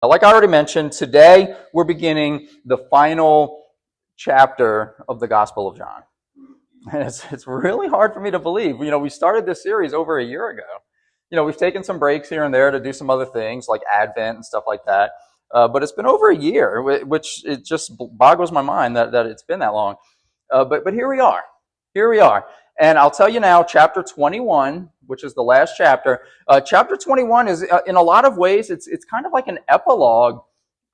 Like I already mentioned, today we're beginning the final chapter of the Gospel of John. And it's really hard for me to believe. We started this series over a year ago. We've taken some breaks here and there to do some other things like Advent and stuff like that. But it's been over a year, which it just boggles my mind that it's been that long. But here we are. Here we are. And I'll tell you now, chapter 21, which is the last chapter, chapter 21 is, in a lot of ways, it's kind of like an epilogue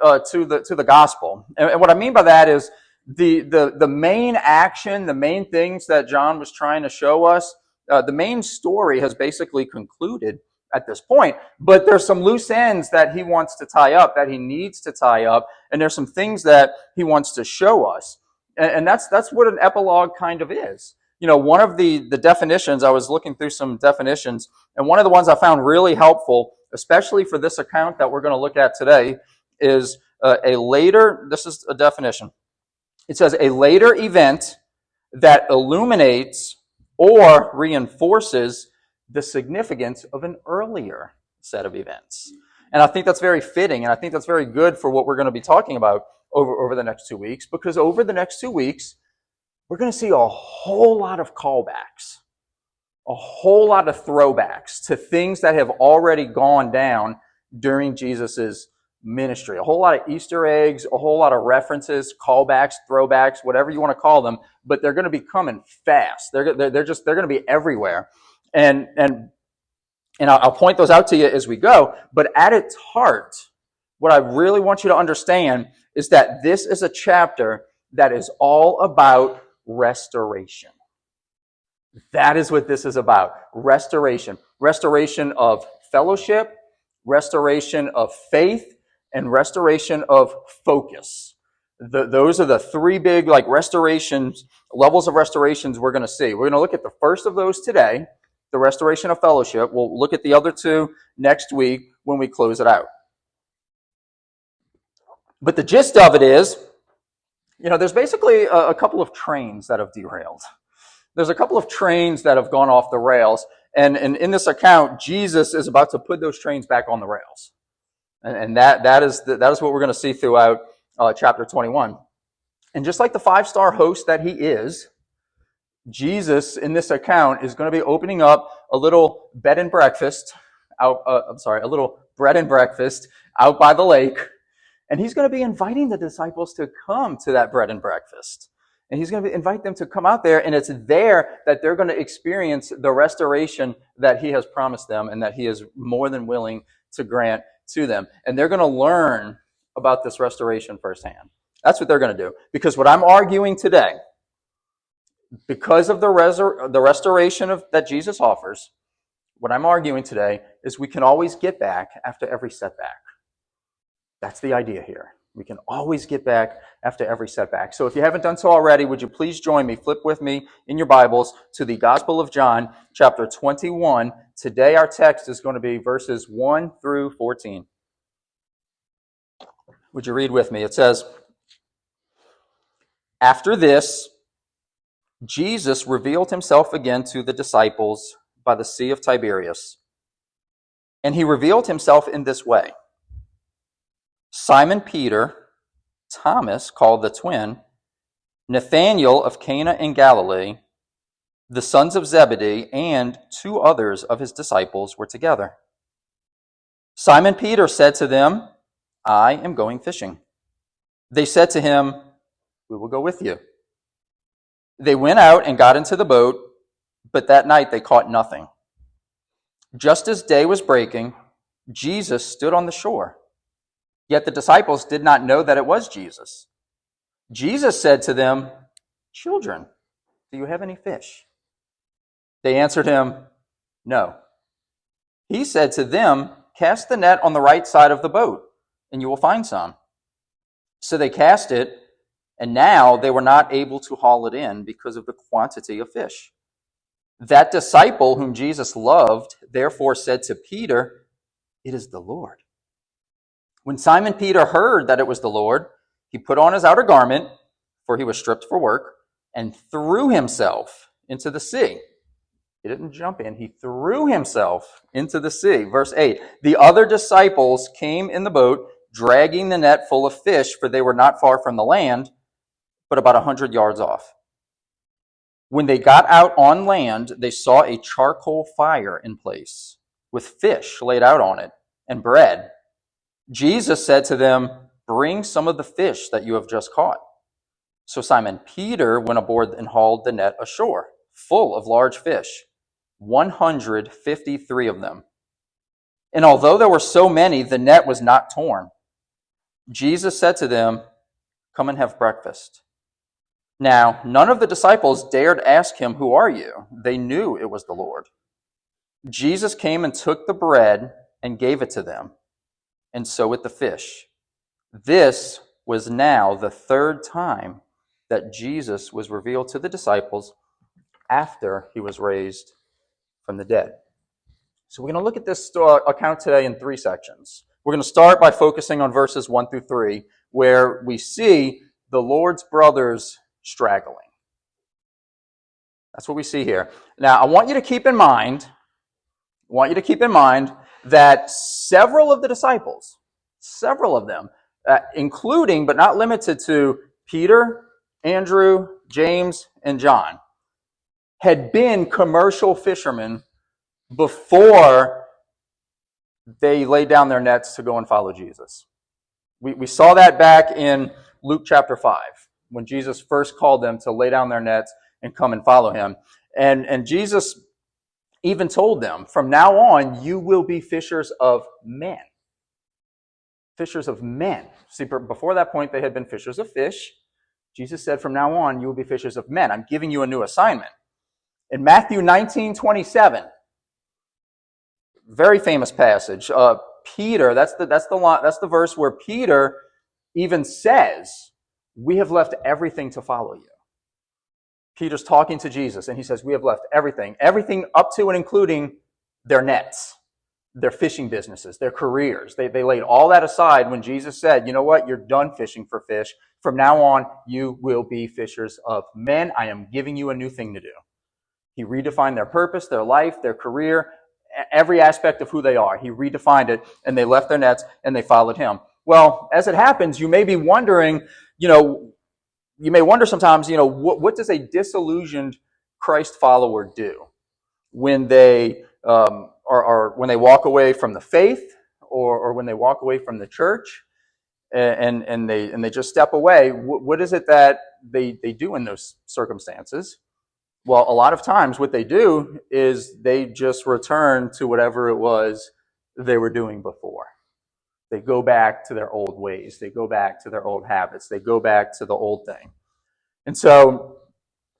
to the gospel. And what I mean by that is the main action, the main things that John was trying to show us, the main story has basically concluded at this point. But there's some loose ends that he wants to tie up, that he needs to tie up, and there's some things that he wants to show us. And that's what an epilogue kind of is. One of the definitions, I was looking through some definitions, and one of the ones I found really helpful, especially for this account that we're going to look at today, is this is a definition. It says, a later event that illuminates or reinforces the significance of an earlier set of events. And I think that's very fitting, and I think that's very good for what we're going to be talking about over the next 2 weeks, because over the next 2 weeks, we're going to see a whole lot of callbacks, a whole lot of throwbacks to things that have already gone down during Jesus's ministry. A whole lot of Easter eggs, a whole lot of references, callbacks, throwbacks, whatever you want to call them, but they're going to be coming fast. They're going to be everywhere. And I'll point those out to you as we go, but at its heart, what I really want you to understand is that this is a chapter that is all about restoration. That is what this is about. Restoration. Restoration of fellowship, restoration of faith, and restoration of focus. Those are the three big restorations, levels of restorations we're going to see. We're going to look at the first of those today, the restoration of fellowship. We'll look at the other two next week when we close it out. But the gist of it is, there's basically a couple of trains that have derailed. There's a couple of trains that have gone off the rails. And in this account, Jesus is about to put those trains back on the rails. And that is what we're going to see throughout chapter 21. And just like the 5-star host that he is, Jesus in this account is going to be opening up a little bed and breakfast a little bread and breakfast out by the lake. And he's going to be inviting the disciples to come to that bread and breakfast. And he's going to invite them to come out there, and it's there that they're going to experience the restoration that he has promised them and that he is more than willing to grant to them. And they're going to learn about this restoration firsthand. That's what they're going to do. Because what I'm arguing today, because of the restoration that Jesus offers, what I'm arguing today is we can always get back after every setback. That's the idea here. We can always get back after every setback. So if you haven't done so already, would you please join me, flip with me in your Bibles to the Gospel of John, chapter 21. Today our text is going to be verses 1 through 14. Would you read with me? It says, "After this, Jesus revealed himself again to the disciples by the Sea of Tiberias. And he revealed himself in this way. Simon Peter, Thomas, called the twin, Nathanael of Cana in Galilee, the sons of Zebedee, and 2 others of his disciples were together. Simon Peter said to them, 'I am going fishing.' They said to him, 'We will go with you.' They went out and got into the boat, but that night they caught nothing. Just as day was breaking, Jesus stood on the shore. Yet the disciples did not know that it was Jesus. Jesus said to them, 'Children, do you have any fish?' They answered him, 'No.' He said to them, 'Cast the net on the right side of the boat, and you will find some.' So they cast it, and now they were not able to haul it in because of the quantity of fish. That disciple whom Jesus loved therefore said to Peter, 'It is the Lord.' When Simon Peter heard that it was the Lord, he put on his outer garment, for he was stripped for work, and threw himself into the sea." He didn't jump in, he threw himself into the sea. Verse 8, "The other disciples came in the boat, dragging the net full of fish, for they were not far from the land, but about 100 yards off. When they got out on land, they saw a charcoal fire in place, with fish laid out on it, and bread. Jesus said to them, "Bring some of the fish that you have just caught." So Simon Peter went aboard and hauled the net ashore, full of large fish, 153 of them. And although there were so many, the net was not torn. Jesus said to them, "Come and have breakfast." Now, none of the disciples dared ask him, "Who are you?" They knew it was the Lord. Jesus came and took the bread and gave it to them, and so with the fish. This was now the third time that Jesus was revealed to the disciples after he was raised from the dead. So we're going to look at this account today in three sections. We're going to start by focusing on verses 1 through 3, where we see the Lord's brothers straggling. That's what we see here. Now, I want you to keep in mind that several of the disciples, several of them, including but not limited to Peter, Andrew, James, and John, had been commercial fishermen before they laid down their nets to go and follow Jesus. We saw that back in Luke chapter 5, when Jesus first called them to lay down their nets and come and follow him. And Jesus even told them, from now on, you will be fishers of men. Fishers of men. See, before that point, they had been fishers of fish. Jesus said, from now on, you will be fishers of men. I'm giving you a new assignment. In Matthew 19:27, very famous passage, Peter, that's the verse where Peter even says, "We have left everything to follow you." Peter's talking to Jesus, and he says, "We have left everything up to and including their nets, their fishing businesses, their careers." They laid all that aside when Jesus said, "You know what? You're done fishing for fish. From now on, you will be fishers of men. I am giving you a new thing to do." He redefined their purpose, their life, their career, every aspect of who they are. He redefined it, and they left their nets and they followed him. Well, as it happens, you may be wondering, you may wonder sometimes, what does a disillusioned Christ follower do when they when they walk away from the faith, or when they walk away from the church, and they just step away? What is it that they do in those circumstances? Well, a lot of times what they do is they just return to whatever it was they were doing before. They go back to their old ways. They go back to their old habits. They go back to the old thing. And so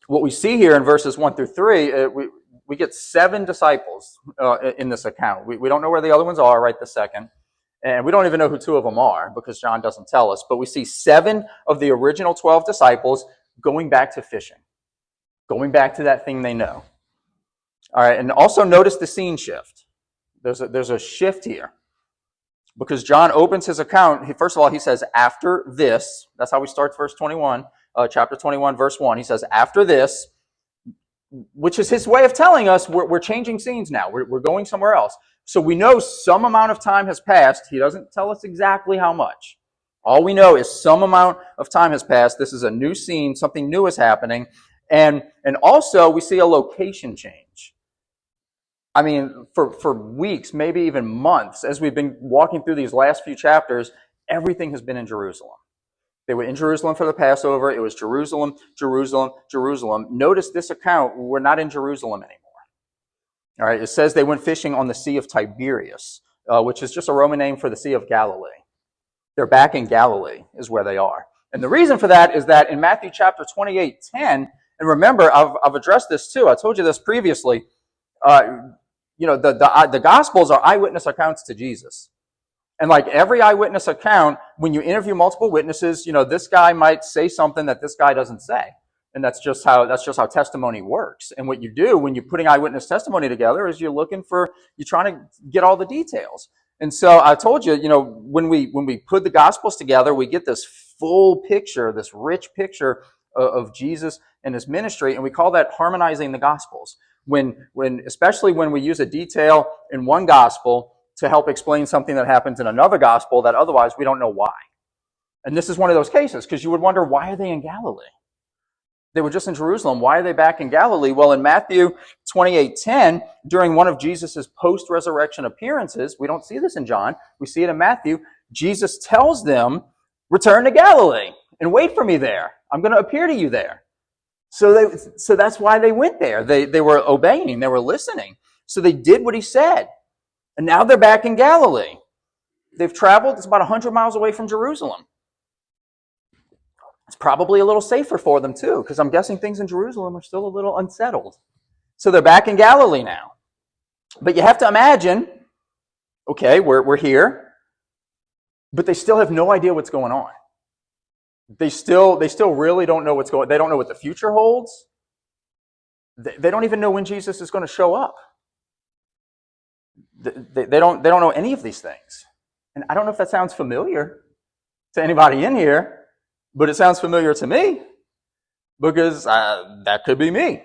what we see here in verses 1 through 3, we get 7 disciples in this account. We don't know where the other ones are right this second. And we don't even know who 2 of them are because John doesn't tell us. But we see 7 of the original 12 disciples going back to fishing. Going back to that thing they know. All right, and also notice the scene shift. There's a shift here. Because John opens his account, first of all, he says, after this. That's how we start verse 21, chapter 21, verse 1. He says, after this, which is his way of telling us we're changing scenes now. We're going somewhere else. So we know some amount of time has passed. He doesn't tell us exactly how much. All we know is some amount of time has passed. This is a new scene. Something new is happening. And also, we see a location change. I mean, for weeks, maybe even months, as we've been walking through these last few chapters, everything has been in Jerusalem. They were in Jerusalem for the Passover. It was Jerusalem, Jerusalem, Jerusalem. Notice this account, we're not in Jerusalem anymore. All right, it says they went fishing on the Sea of Tiberias, which is just a Roman name for the Sea of Galilee. They're back in Galilee is where they are. And the reason for that is that in Matthew chapter 28:10, and remember, I've addressed this too. I told you this previously. The Gospels are eyewitness accounts to Jesus. And like every eyewitness account, when you interview multiple witnesses, this guy might say something that this guy doesn't say. And that's just how testimony works. And what you do when you're putting eyewitness testimony together is you're trying to get all the details. And so I told you, when we put the Gospels together, we get this full picture, this rich picture of Jesus and his ministry, and we call that harmonizing the Gospels. Especially when we use a detail in one Gospel to help explain something that happens in another gospel that otherwise we don't know why. And this is one of those cases, because you would wonder, why are they in Galilee? They were just in Jerusalem. Why are they back in Galilee? Well, in Matthew 28:10, during one of Jesus' post-resurrection appearances, we don't see this in John, we see it in Matthew, Jesus tells them, return to Galilee and wait for me there. I'm going to appear to you there. So that's why they went there. They were obeying. They were listening. So they did what he said. And now they're back in Galilee. They've traveled. It's about 100 miles away from Jerusalem. It's probably a little safer for them too, because I'm guessing things in Jerusalem are still a little unsettled. So they're back in Galilee now. But you have to imagine, okay, we're here, but they still have no idea what's going on. They still really don't know what's going on. They don't know what the future holds. They don't even know when Jesus is going to show up. They don't know any of these things. And I don't know if that sounds familiar to anybody in here, but it sounds familiar to me, because that could be me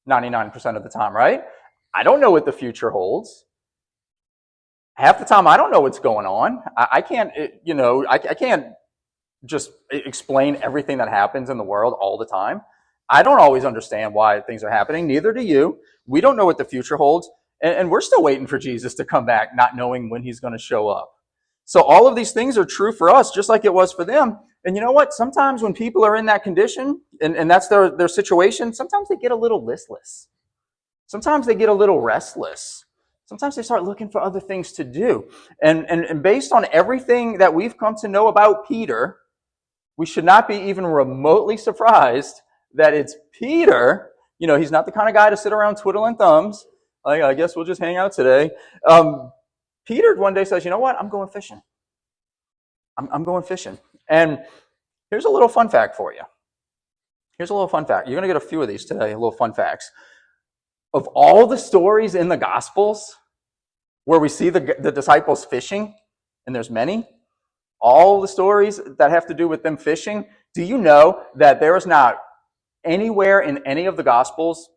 99% of the time, right? I don't know what the future holds. Half the time I don't know what's going on. I can't just explain everything that happens in the world all the time. I don't always understand why things are happening. Neither do you. We don't know what the future holds. And we're still waiting for Jesus to come back, not knowing when he's going to show up. So all of these things are true for us, just like it was for them. And you know what? Sometimes when people are in that condition, and that's their situation, sometimes they get a little listless. Sometimes they get a little restless. Sometimes they start looking for other things to do. And based on everything that we've come to know about Peter, we should not be even remotely surprised that it's Peter. You know, he's not the kind of guy to sit around twiddling thumbs. Like, I guess we'll just hang out today. Peter one day says, you know what? I'm going fishing. I'm going fishing. And here's a little fun fact for you. Here's a little fun fact. You're going to get a few of these today, little fun facts. Of all the stories in the Gospels where we see the disciples fishing, and there's many, all the stories that have to do with them fishing, do you know that there is not anywhere in any of the Gospels,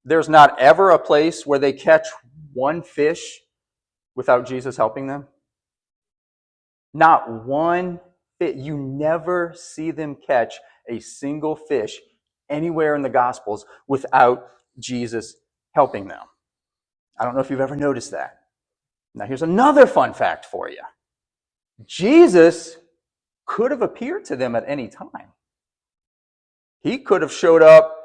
there's not ever a place where they catch one fish without Jesus helping them? Not one fish. You never see them catch a single fish anywhere in the Gospels without Jesus helping them. I don't know if you've ever noticed that. Now here's another fun fact for you. Jesus could have appeared to them at any time. He could have showed up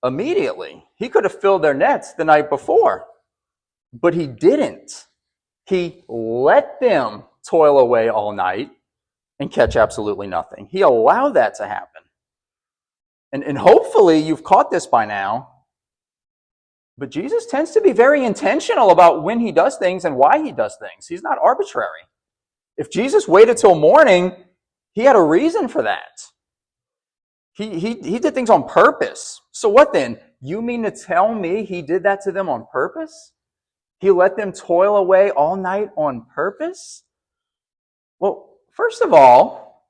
immediately. He could have filled their nets the night before. But he didn't. He let them toil away all night and catch absolutely nothing. He allowed that to happen. And hopefully you've caught this by now. But Jesus tends to be very intentional about when he does things and why he does things. He's not arbitrary. If Jesus waited till morning, he had a reason for that. He did things on purpose. So what then? You mean to tell me he did that to them on purpose? He let them toil away all night on purpose? Well, first of all,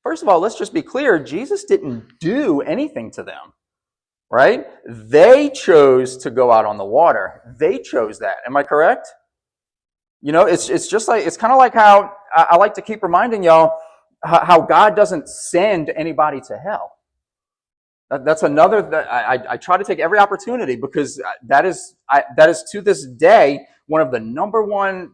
let's just be clear. Jesus didn't do anything to them, right? They chose to go out on the water. They chose that. Am I correct? You know, it's kind of like how I like to keep reminding y'all how God doesn't send anybody to hell. That's another. I try to take every opportunity, because that is to this day one of the number one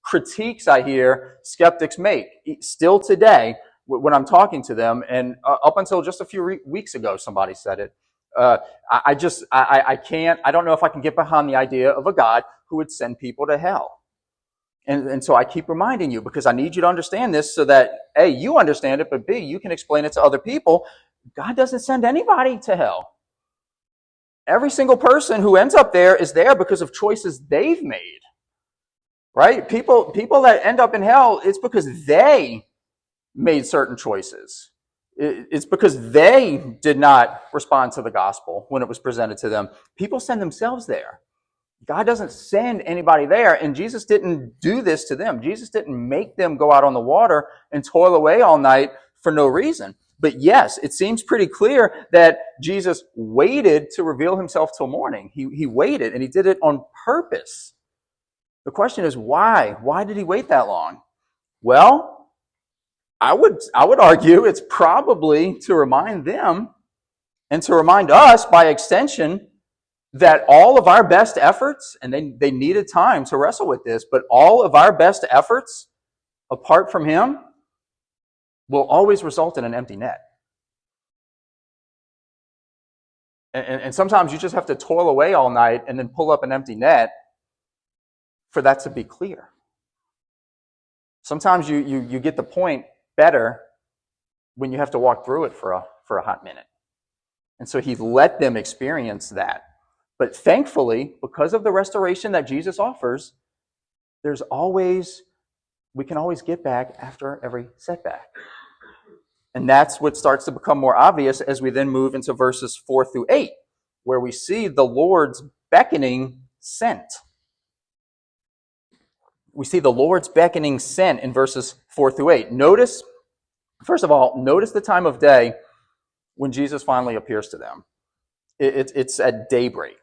critiques I hear skeptics make still today when I'm talking to them. And up until just a few weeks ago, somebody said it. I can't. I don't know if I can get behind the idea of a God who would send people to hell. And so I keep reminding you, because I need you to understand this so that A, you understand it, but B, you can explain it to other people. God doesn't send anybody to hell. Every single person who ends up there is there because of choices they've made. Right? People that end up in hell, it's because they made certain choices. It's because they did not respond to the gospel when it was presented to them. People send themselves there. God doesn't send anybody there, and Jesus didn't do this to them. Jesus didn't make them go out on the water and toil away all night for no reason. But yes, it seems pretty clear that Jesus waited to reveal himself till morning. He waited, and he did it on purpose. The question is why? Why did he wait that long? Well, I would argue it's probably to remind them and to remind us by extension that all of our best efforts, and they needed time to wrestle with this, but all of our best efforts apart from him will always result in an empty net. And sometimes you just have to toil away all night and then pull up an empty net for that to be clear. Sometimes you get the point better when you have to walk through it for a hot minute. And so he let them experience that. But thankfully, because of the restoration that Jesus offers, we can always get back after every setback. And that's what starts to become more obvious as we then move into verses 4 through 8, where we see the Lord's beckoning sent. We see the Lord's beckoning sent in verses 4 through 8. First of all, notice the time of day when Jesus finally appears to them. It's at daybreak.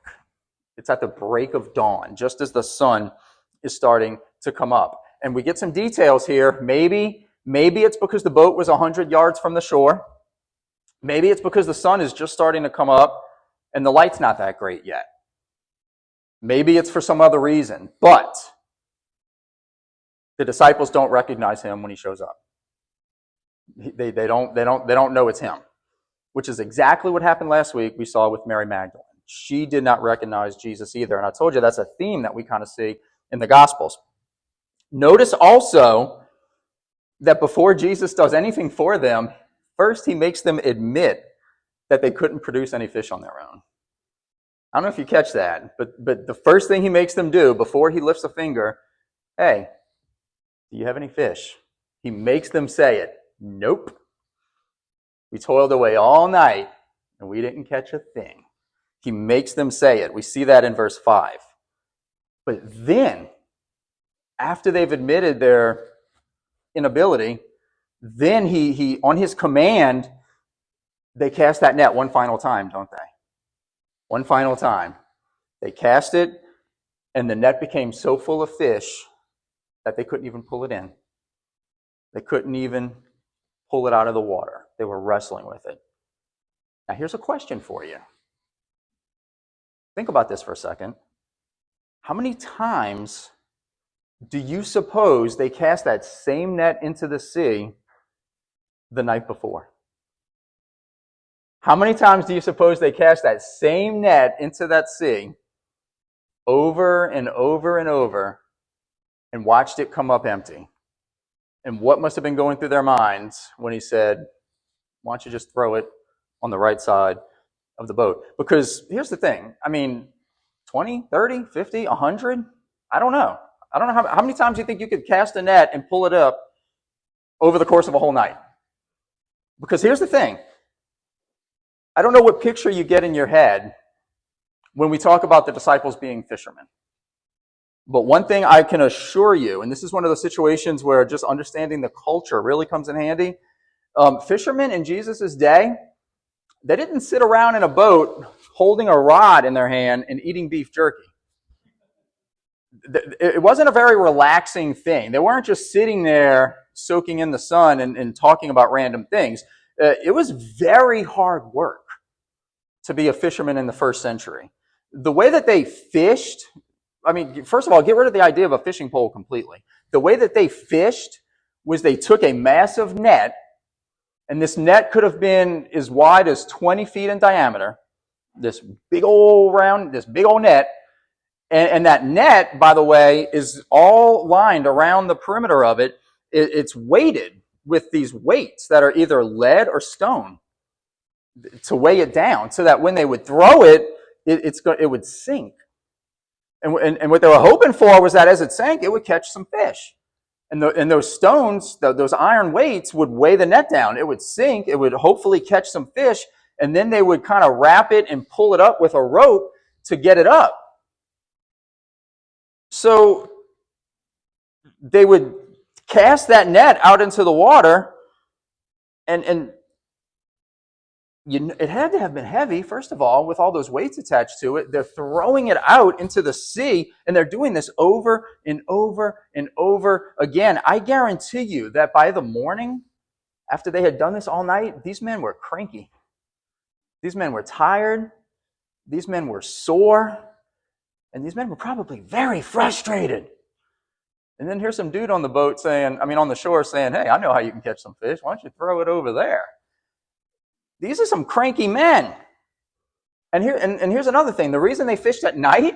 It's at the break of dawn, just as the sun is starting to come up. And we get some details here. Maybe it's because the boat was 100 yards from the shore. Maybe it's because the sun is just starting to come up and the light's not that great yet. Maybe it's for some other reason. But the disciples don't recognize him when he shows up. They don't know it's him, which is exactly what happened last week we saw with Mary Magdalene. She did not recognize Jesus either. And I told you that's a theme that we kind of see in the Gospels. Notice also that before Jesus does anything for them, first he makes them admit that they couldn't produce any fish on their own. I don't know if you catch that, but the first thing he makes them do before he lifts a finger, hey, do you have any fish? He makes them say it. Nope. We toiled away all night and we didn't catch a thing. He makes them say it. We see that in verse 5. But then, after they've admitted their inability, then he on his command, they cast that net one final time, don't they? One final time. They cast it, and the net became so full of fish that they couldn't even pull it in. They couldn't even pull it out of the water. They were wrestling with it. Now here's a question for you. Think about this for a second. How many times do you suppose they cast that same net into the sea the night before? How many times do you suppose they cast that same net into that sea over and over and over and watched it come up empty? And what must have been going through their minds when he said, why don't you just throw it on the right side of the boat? Because here's the thing. 20, 30, 50, 100? I don't know. I don't know how many times you think you could cast a net and pull it up over the course of a whole night. Because here's the thing. I don't know what picture you get in your head when we talk about the disciples being fishermen. But one thing I can assure you, and this is one of those situations where just understanding the culture really comes in handy. Fishermen in Jesus' day, they didn't sit around in a boat holding a rod in their hand and eating beef jerky. It wasn't a very relaxing thing. They weren't just sitting there soaking in the sun and talking about random things. It was very hard work to be a fisherman in the first century. The way that they fished, first of all, get rid of the idea of a fishing pole completely. The way that they fished was they took a massive net, and this net could have been as wide as 20 feet in diameter, this big old net, and that net, by the way, is all lined around the perimeter of it. It's weighted with these weights that are either lead or stone to weigh it down, so that when they would throw it, it would sink. And what they were hoping for was that as it sank, it would catch some fish. And those stones, those iron weights would weigh the net down. It would sink. It would hopefully catch some fish. And then they would kind of wrap it and pull it up with a rope to get it up. So they would cast that net out into the water. And It had to have been heavy, first of all, with all those weights attached to it. They're throwing it out into the sea, and they're doing this over and over and over again. I guarantee you that by the morning, after they had done this all night, these men were cranky. These men were tired. These men were sore. And these men were probably very frustrated. And then here's some dude on the boat on the shore saying, hey, I know how you can catch some fish. Why don't you throw it over there? These are some cranky men. And here's another thing. The reason they fished at night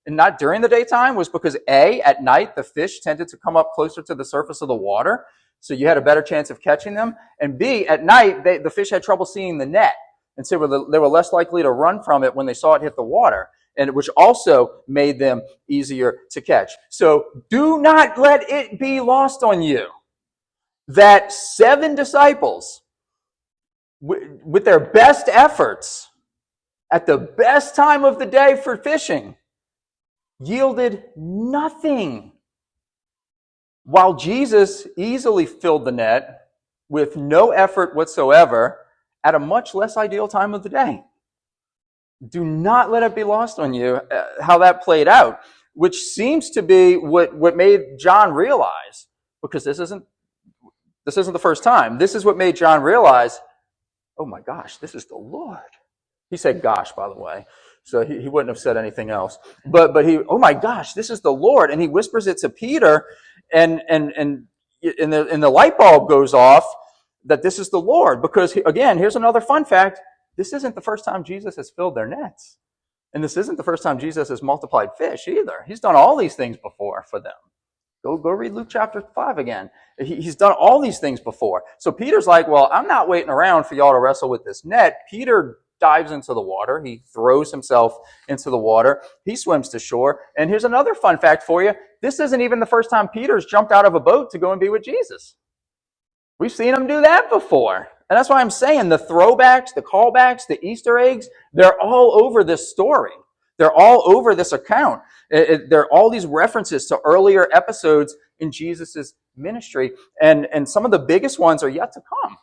and not during the daytime was because A, at night, the fish tended to come up closer to the surface of the water, so you had a better chance of catching them. And B, at night, the fish had trouble seeing the net, and so they were less likely to run from it when they saw it hit the water, and which also made them easier to catch. So do not let it be lost on you that 7 disciples, with their best efforts, at the best time of the day for fishing, yielded nothing, while Jesus easily filled the net with no effort whatsoever at a much less ideal time of the day. Do not let it be lost on you how that played out, which seems to be what made John realize, because this isn't the first time. This is what made John realize, oh my gosh, this is the Lord. He said gosh, by the way, so he wouldn't have said anything else. But he, oh my gosh, this is the Lord. And he whispers it to Peter, and the light bulb goes off that this is the Lord. Because, again, here's another fun fact. This isn't the first time Jesus has filled their nets. And this isn't the first time Jesus has multiplied fish either. He's done all these things before for them. Go read Luke chapter 5 again. He's done all these things before. So Peter's like, well, I'm not waiting around for y'all to wrestle with this net. Peter dives into the water. He throws himself into the water. He swims to shore. And here's another fun fact for you. This isn't even the first time Peter's jumped out of a boat to go and be with Jesus. We've seen him do that before. And that's why I'm saying the throwbacks, the callbacks, the Easter eggs, they're all over this story. They're all over this account. There are all these references to earlier episodes in Jesus' ministry. And some of the biggest ones are yet to come.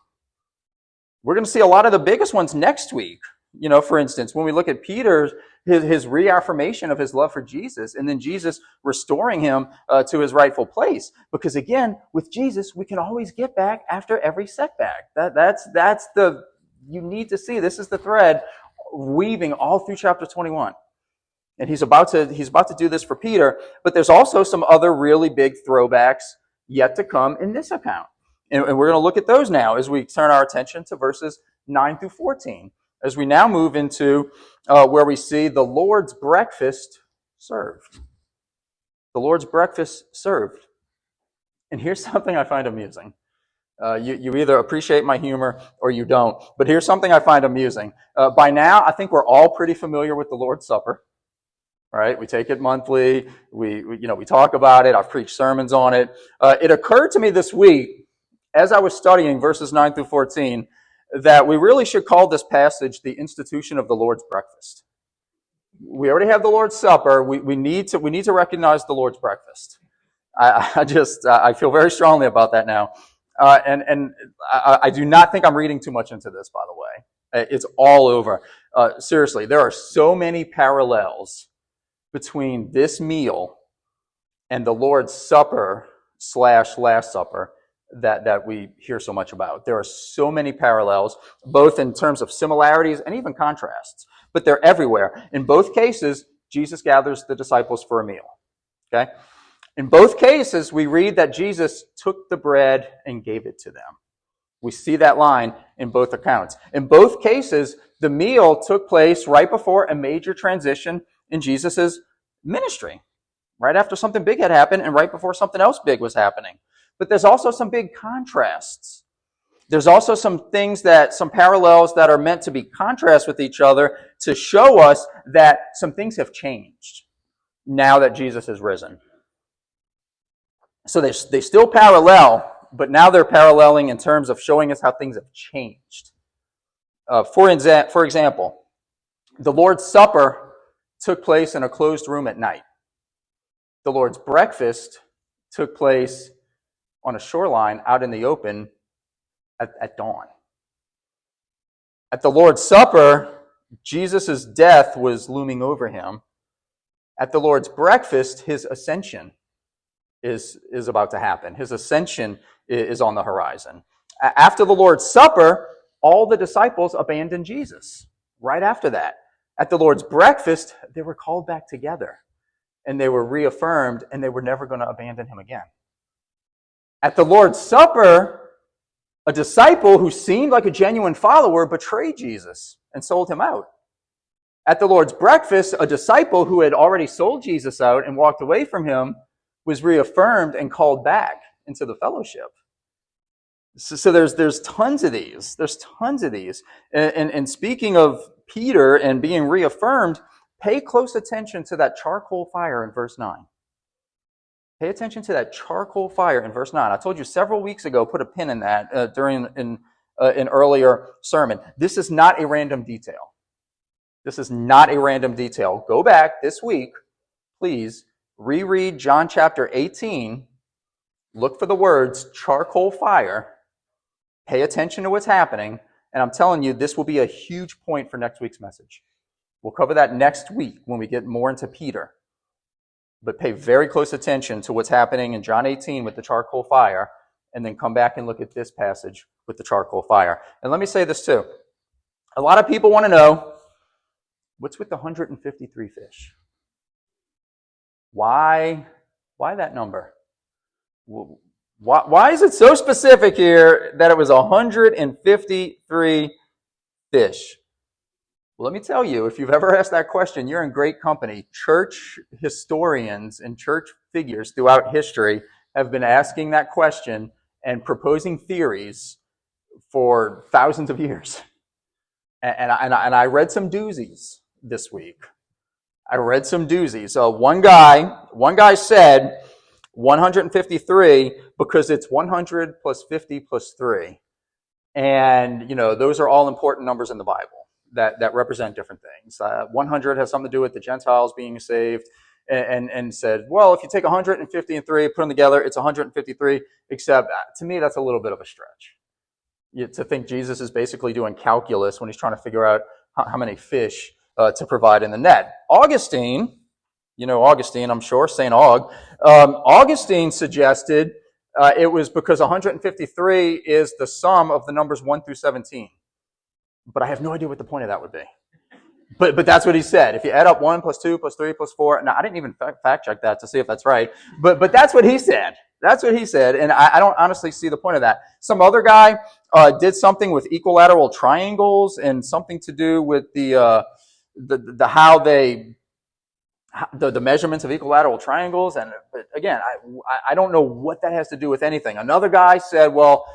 We're going to see a lot of the biggest ones next week. You know, for instance, when we look at Peter, his reaffirmation of his love for Jesus, and then Jesus restoring him to his rightful place. Because again, with Jesus, we can always get back after every setback. That's you need to see. This is the thread weaving all through chapter 21. And he's about to do this for Peter, but there's also some other really big throwbacks yet to come in this account. And we're going to look at those now as we turn our attention to verses 9 through 14. As we now move into where we see the Lord's breakfast served. The Lord's breakfast served. And here's something I find amusing. You either appreciate my humor or you don't. But here's something I find amusing. By now, I think we're all pretty familiar with the Lord's Supper. Right? We take it monthly. We talk about it. I've preached sermons on it. It occurred to me this week, as I was studying verses 9 through 14, that we really should call this passage the institution of the Lord's breakfast. We already have the Lord's Supper. We need to recognize the Lord's breakfast. I feel very strongly about that now. And I do not think I'm reading too much into this, by the way. It's all over. Seriously, there are so many parallels between this meal and the Lord's Supper / Last Supper that we hear so much about. There are so many parallels, both in terms of similarities and even contrasts, but they're everywhere. In both cases, Jesus gathers the disciples for a meal. Okay? In both cases, we read that Jesus took the bread and gave it to them. We see that line in both accounts. In both cases, the meal took place right before a major transition in Jesus' ministry, right after something big had happened and right before something else big was happening. But there's also some big contrasts. There's also some parallels that are meant to be contrasts with each other to show us that some things have changed now that Jesus is risen. So they still parallel, but now they're paralleling in terms of showing us how things have changed. For example, the Lord's Supper took place in a closed room at night. The Lord's breakfast took place on a shoreline out in the open at dawn. At the Lord's Supper, Jesus' death was looming over him. At the Lord's breakfast, his ascension is about to happen. His ascension is on the horizon. After the Lord's Supper, all the disciples abandoned Jesus. Right after that, at the Lord's breakfast, they were called back together, and they were reaffirmed, and they were never going to abandon him again. At the Lord's Supper, a disciple who seemed like a genuine follower betrayed Jesus and sold him out. At the Lord's breakfast, a disciple who had already sold Jesus out and walked away from him was reaffirmed and called back into the fellowship. So there's tons of these. There's tons of these. And speaking of Peter and being reaffirmed, pay close attention to that charcoal fire in verse 9. Pay attention to that charcoal fire in verse 9. I told you several weeks ago, put a pin in that during an earlier sermon. This is not a random detail. This is not a random detail. Go back this week, please, reread John chapter 18. Look for the words charcoal fire. Pay attention to what's happening. And I'm telling you, this will be a huge point for next week's message. We'll cover that next week when we get more into Peter. But pay very close attention to what's happening in John 18 with the charcoal fire, and then come back and look at this passage with the charcoal fire. And let me say this too. A lot of people want to know, what's with the 153 fish? Why that number? Why is it so specific here that it was 153 fish? Well, let me tell you, if you've ever asked that question, you're in great company. Church historians and church figures throughout history have been asking that question and proposing theories for thousands of years. And I read some doozies this week. I read some doozies. So one guy said 153 because it's 100 plus 50 plus 3. And, those are all important numbers in the Bible that represent different things. 100 has something to do with the Gentiles being saved, and said, well, if you take 150 and 3, put them together, it's 153, except to me, that's a little bit of a stretch. To think Jesus is basically doing calculus when he's trying to figure out how many fish to provide in the net. Augustine, Augustine, I'm sure, St. Augustine suggested it was because 153 is the sum of the numbers 1 through 17. But I have no idea what the point of that would be. But that's what he said. If you add up 1 plus 2 plus 3 plus 4, now I didn't even fact check that to see if that's right. But that's what he said. That's what he said, and I don't honestly see the point of that. Some other guy did something with equilateral triangles and something to do with the measurements of equilateral triangles. And again, I don't know what that has to do with anything. Another guy said, well,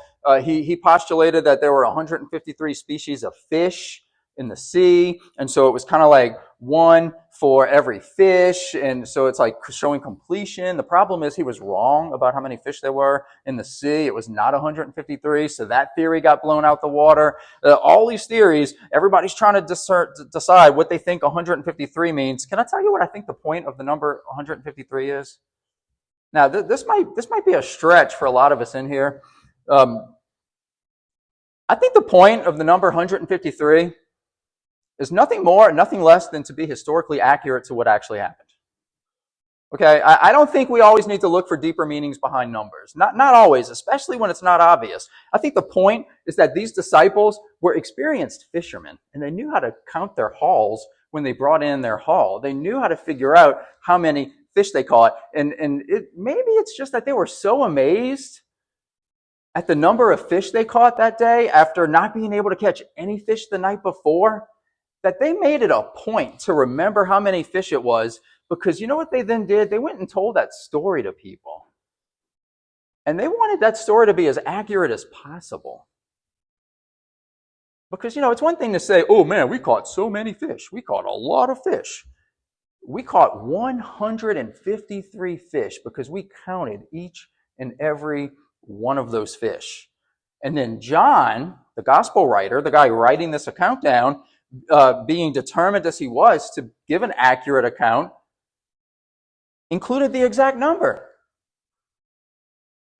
he postulated that there were 153 species of fish in the sea, and so it was kind of like one for every fish, and so it's like showing completion. The problem is he was wrong about how many fish there were in the sea. It was not 153, so that theory got blown out the water. All these theories, everybody's trying to decide what they think 153 means. Can I tell you what I think the point of the number 153 is? Now, this might be a stretch for a lot of us in here. I think the point of the number 153 is nothing more, nothing less than to be historically accurate to what actually happened. Okay, I don't think we always need to look for deeper meanings behind numbers. Not always, especially when it's not obvious. I think the point is that these disciples were experienced fishermen, and they knew how to count their hauls when they brought in their haul. They knew how to figure out how many fish they caught, and maybe it's just that they were so amazed at the number of fish they caught that day after not being able to catch any fish the night before, that they made it a point to remember how many fish it was, because you know what they then did? They went and told that story to people. And they wanted that story to be as accurate as possible. Because, it's one thing to say, oh man, we caught so many fish. We caught a lot of fish. We caught 153 fish because we counted each and every one of those fish. And then John, the gospel writer, the guy writing this account down, being determined as he was to give an accurate account, included the exact number.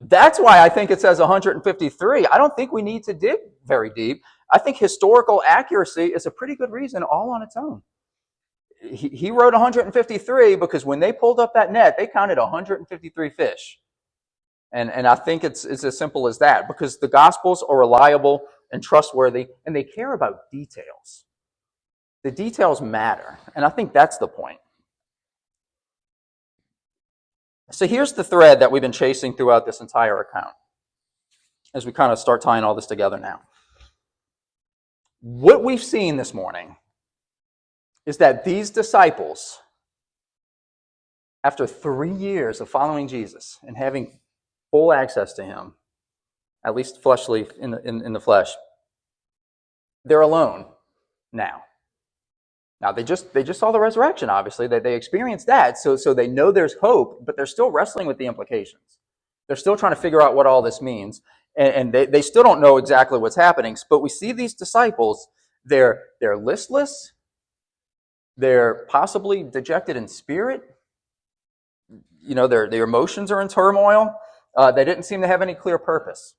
That's why I think it says 153. I don't think we need to dig very deep. I think historical accuracy is a pretty good reason all on its own. He wrote 153 because when they pulled up that net, they counted 153 fish. And I think it's as simple as that, because the Gospels are reliable and trustworthy, and they care about details. The details matter, and I think that's the point. So here's the thread that we've been chasing throughout this entire account, as we kind of start tying all this together now. What we've seen this morning is that these disciples, after 3 years of following Jesus and having full access to him, at least fleshly in the flesh, they're alone now. Now they just saw the resurrection. Obviously, they experienced that, so they know there's hope, but they're still wrestling with the implications. They're still trying to figure out what all this means, and they still don't know exactly what's happening. But we see these disciples; they're listless, they're possibly dejected in spirit. You know, their emotions are in turmoil. They didn't seem to have any clear purpose.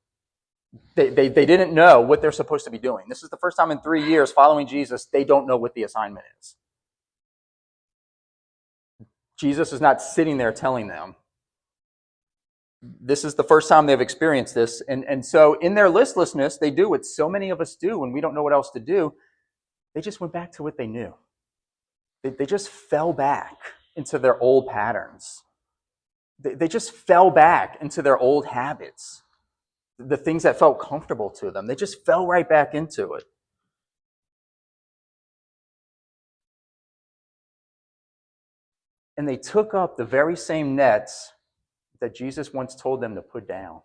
They didn't know what they're supposed to be doing. This is the first time in 3 years following Jesus, they don't know what the assignment is. Jesus is not sitting there telling them. This is the first time they've experienced this. And so in their listlessness, they do what so many of us do when we don't know what else to do. They just went back to what they knew. They just fell back into their old patterns. They just fell back into their old habits, the things that felt comfortable to them. They just fell right back into it. And they took up the very same nets that Jesus once told them to put down.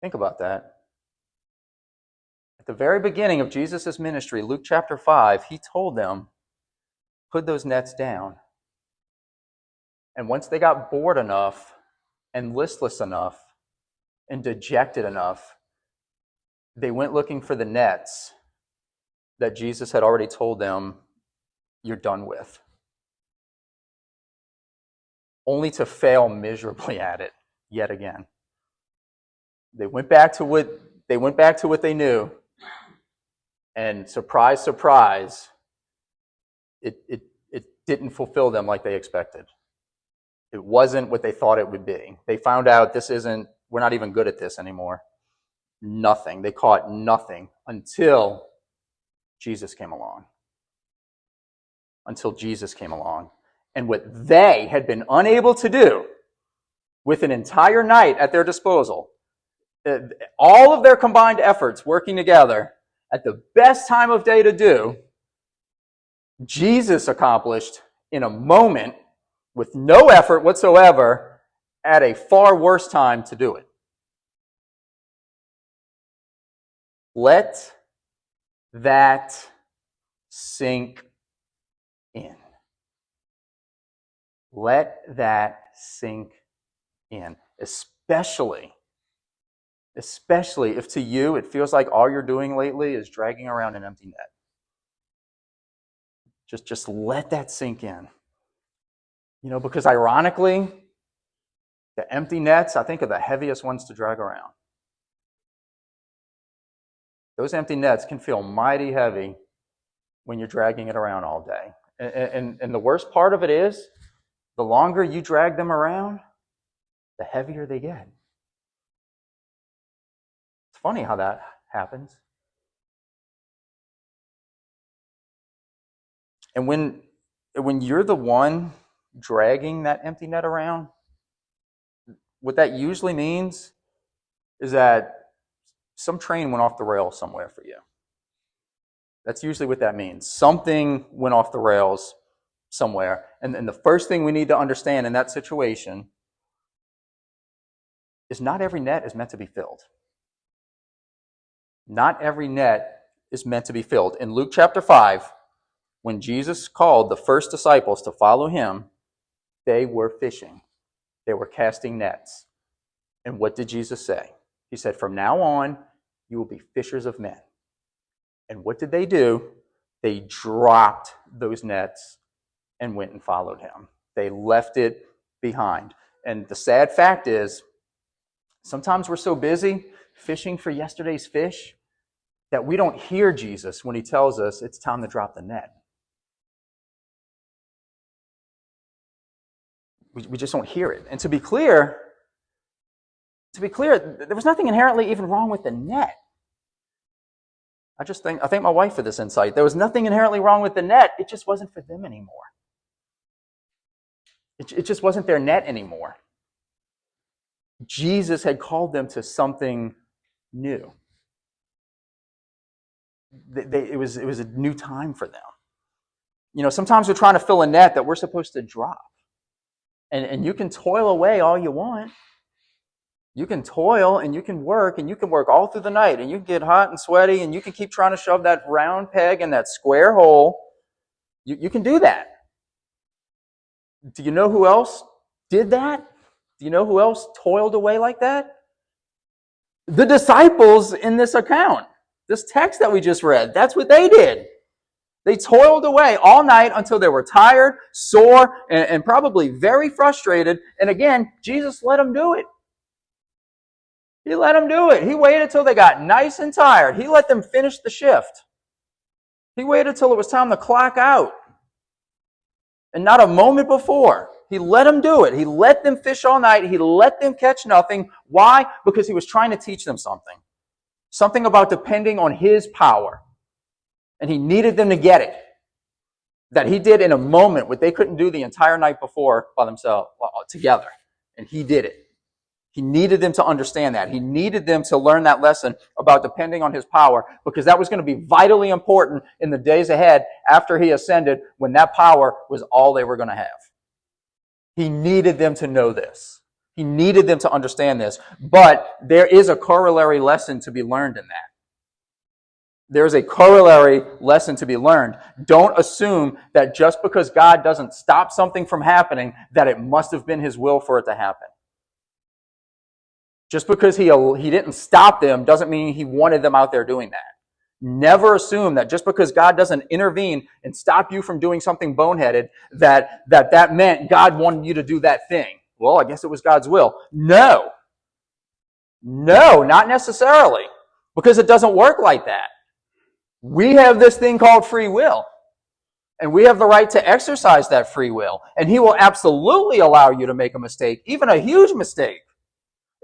Think about that. At the very beginning of Jesus' ministry, Luke chapter 5, he told them, put those nets down. And once they got bored enough and listless enough and dejected enough, they went looking for the nets that Jesus had already told them, you're done with. Only to fail miserably at it yet again. They went back to what they knew, and surprise, surprise, it didn't fulfill them like they expected. It wasn't what they thought it would be. They found out we're not even good at this anymore. Nothing. They caught nothing until Jesus came along. And what they had been unable to do with an entire night at their disposal, all of their combined efforts working together at the best time of day to do, Jesus accomplished in a moment with no effort whatsoever at a far worse time to do it. Let that sink in. Let that sink in. Especially if to you it feels like all you're doing lately is dragging around an empty net. Just let that sink in. You know, because ironically, the empty nets, I think, are the heaviest ones to drag around. Those empty nets can feel mighty heavy when you're dragging it around all day. And the worst part of it is, the longer you drag them around, the heavier they get. It's funny how that happens. And when you're the one dragging that empty net around, what that usually means is that some train went off the rails somewhere for you. That's usually what that means. Something went off the rails somewhere. And the first thing we need to understand in that situation is not every net is meant to be filled. Not every net is meant to be filled. In Luke chapter 5, when Jesus called the first disciples to follow him, they were fishing. They were casting nets. And what did Jesus say? He said, from now on, you will be fishers of men. And what did they do? They dropped those nets and went and followed him. They left it behind. And the sad fact is, Sometimes we're so busy fishing for yesterday's fish that we don't hear Jesus when he tells us it's time to drop the net. We just don't hear it. And to be clear, there was nothing inherently even wrong with the net. I thank my wife for this insight. There was nothing inherently wrong with the net. It just wasn't for them anymore. It just wasn't their net anymore. Jesus had called them to something new. It was a new time for them. Sometimes we're trying to fill a net that we're supposed to drop. And you can toil away all you want. You can toil and you can work all through the night, and you can get hot and sweaty, and you can keep trying to shove that round peg in that square hole. You can do that. Do you know who else did that? Do you know who else toiled away like that? The disciples in this account, this text that we just read. That's what they did. They toiled away all night until they were tired, sore, and probably very frustrated. And again, Jesus let them do it. He let them do it. He waited till they got nice and tired. He let them finish the shift. He waited till it was time to clock out. And not a moment before. He let them do it. He let them fish all night. He let them catch nothing. Why? Because he was trying to teach them something. Something about depending on his power. And he needed them to get it. That he did in a moment what they couldn't do the entire night before by themselves, together. And he did it. He needed them to understand that. He needed them to learn that lesson about depending on his power, because that was going to be vitally important in the days ahead after he ascended, when that power was all they were going to have. He needed them to know this. He needed them to understand this. But there is a corollary lesson to be learned in that. There's a corollary lesson to be learned. Don't assume that just because God doesn't stop something from happening, that it must have been his will for it to happen. Just because he didn't stop them doesn't mean he wanted them out there doing that. Never assume that just because God doesn't intervene and stop you from doing something boneheaded, that meant God wanted you to do that thing. Well, I guess it was God's will. No, not necessarily, because it doesn't work like that. We have this thing called free will, and we have the right to exercise that free will, and he will absolutely allow you to make a mistake, even a huge mistake.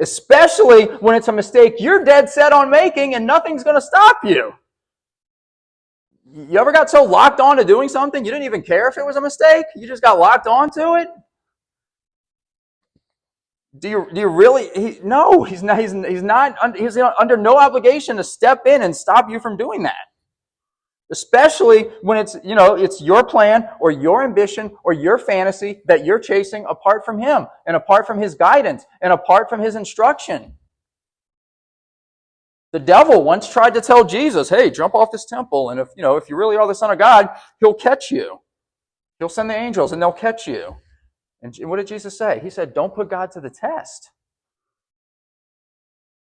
Especially when it's a mistake you're dead set on making and nothing's going to stop you. You ever got so locked on to doing something you didn't even care if it was a mistake? You just got locked on to it? Do you really? No, he's under no obligation to step in and stop you from doing that. Especially when it's your plan or your ambition or your fantasy that you're chasing apart from him and apart from his guidance and apart from his instruction. The devil once tried to tell Jesus, hey, jump off this temple, and if you really are the Son of God, he'll catch you. He'll send the angels and they'll catch you. And what did Jesus say? He said, don't put God to the test.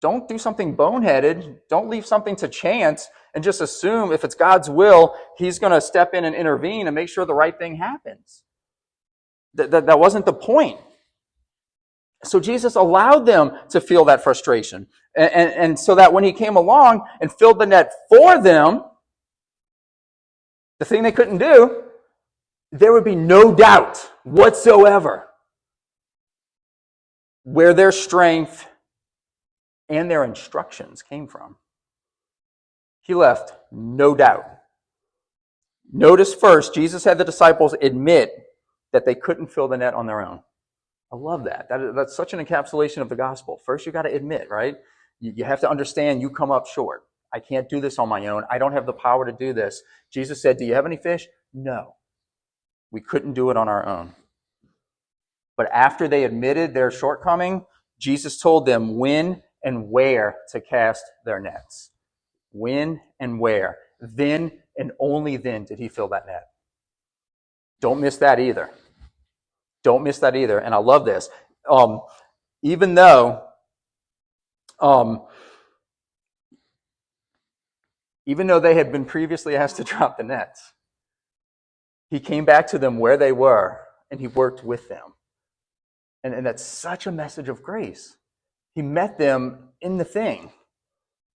Don't do something boneheaded. Don't leave something to chance and just assume if it's God's will, he's going to step in and intervene and make sure the right thing happens. That wasn't the point. So Jesus allowed them to feel that frustration. And so that when he came along and filled the net for them, the thing they couldn't do, there would be no doubt whatsoever where their strength and their instructions came from. He left no doubt. Notice first, Jesus had the disciples admit that they couldn't fill the net on their own. I love that. That's such an encapsulation of the gospel. First, you got to admit, right? You have to understand you come up short. I can't do this on my own. I don't have the power to do this. Jesus said, do you have any fish? No. We couldn't do it on our own. But after they admitted their shortcoming, Jesus told them when and where to cast their nets. When and where. Then and only then did he fill that net. Don't miss that either. Don't miss that either. And I love this. Even though they had been previously asked to drop the nets, he came back to them where they were and he worked with them. And that's such a message of grace. He met them in the thing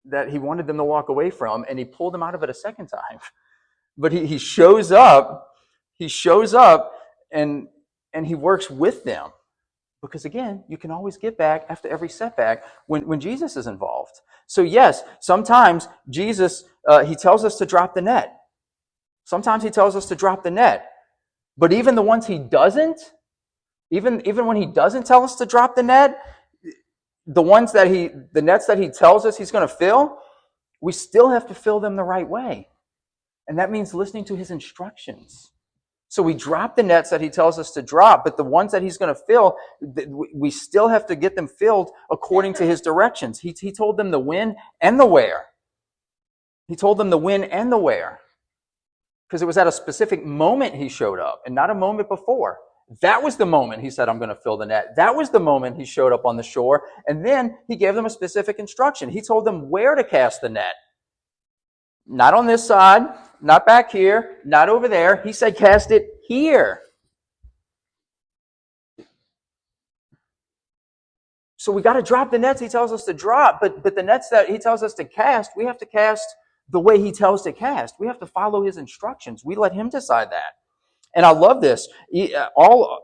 that he wanted them to walk away from, and he pulled them out of it a second time. But he shows up, and he works with them. Because again, you can always get back after every setback when Jesus is involved. So yes, sometimes Jesus, he tells us to drop the net. Sometimes he tells us to drop the net. But even the ones he doesn't, even when he doesn't tell us to drop the net, the nets that he tells us he's going to fill, we still have to fill them the right way. And that means listening to his instructions. So we drop the nets that he tells us to drop, but the ones that he's going to fill, we still have to get them filled according to his directions. He told them the when and the where. He told them the when and the where. Because it was at a specific moment he showed up and not a moment before. That was the moment he said, I'm going to fill the net. That was the moment he showed up on the shore. And then he gave them a specific instruction. He told them where to cast the net. Not on this side, not back here, not over there. He said, cast it here. So we got to drop the nets he tells us to drop, but the nets that he tells us to cast, we have to cast the way he tells to cast. We have to follow his instructions. We let him decide that. And I love this.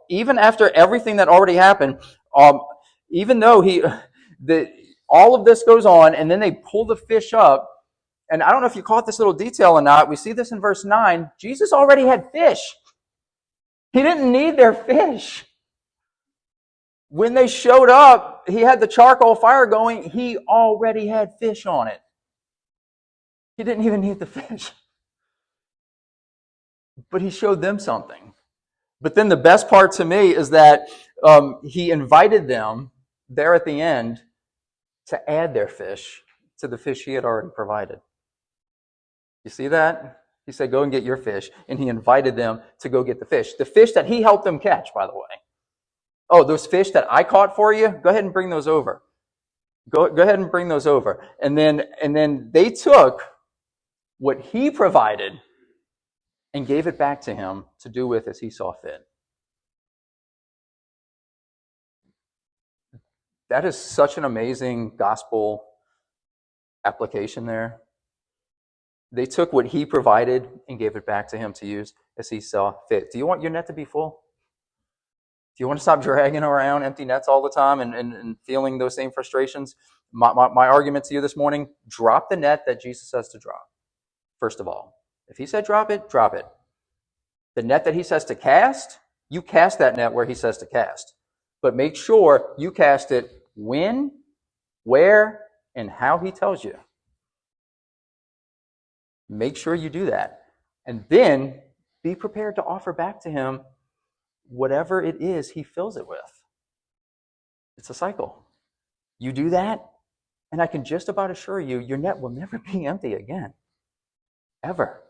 Even after everything that already happened, even though all of this goes on, and then they pull the fish up, and I don't know if you caught this little detail or not. We see this in verse 9. Jesus already had fish. He didn't need their fish. When they showed up, he had the charcoal fire going. He already had fish on it. He didn't even need the fish. But he showed them something. But then the best part to me is that he invited them there at the end to add their fish to the fish he had already provided. You see that? He said, go and get your fish. And he invited them to go get the fish. The fish that he helped them catch, by the way. Oh, those fish that I caught for you? Go ahead and bring those over. Go ahead and bring those over. And then they took what he provided and gave it back to him to do with as he saw fit. That is such an amazing gospel application there. They took what he provided and gave it back to him to use as he saw fit. Do you want your net to be full? Do you want to stop dragging around empty nets all the time and feeling those same frustrations? My argument to you this morning, drop the net that Jesus says to drop, first of all. If he said drop it, drop it. The net that he says to cast, you cast that net where he says to cast. But make sure you cast it when, where, and how he tells you. Make sure you do that. And then be prepared to offer back to him whatever it is he fills it with. It's a cycle. You do that, and I can just about assure you, your net will never be empty again. Ever.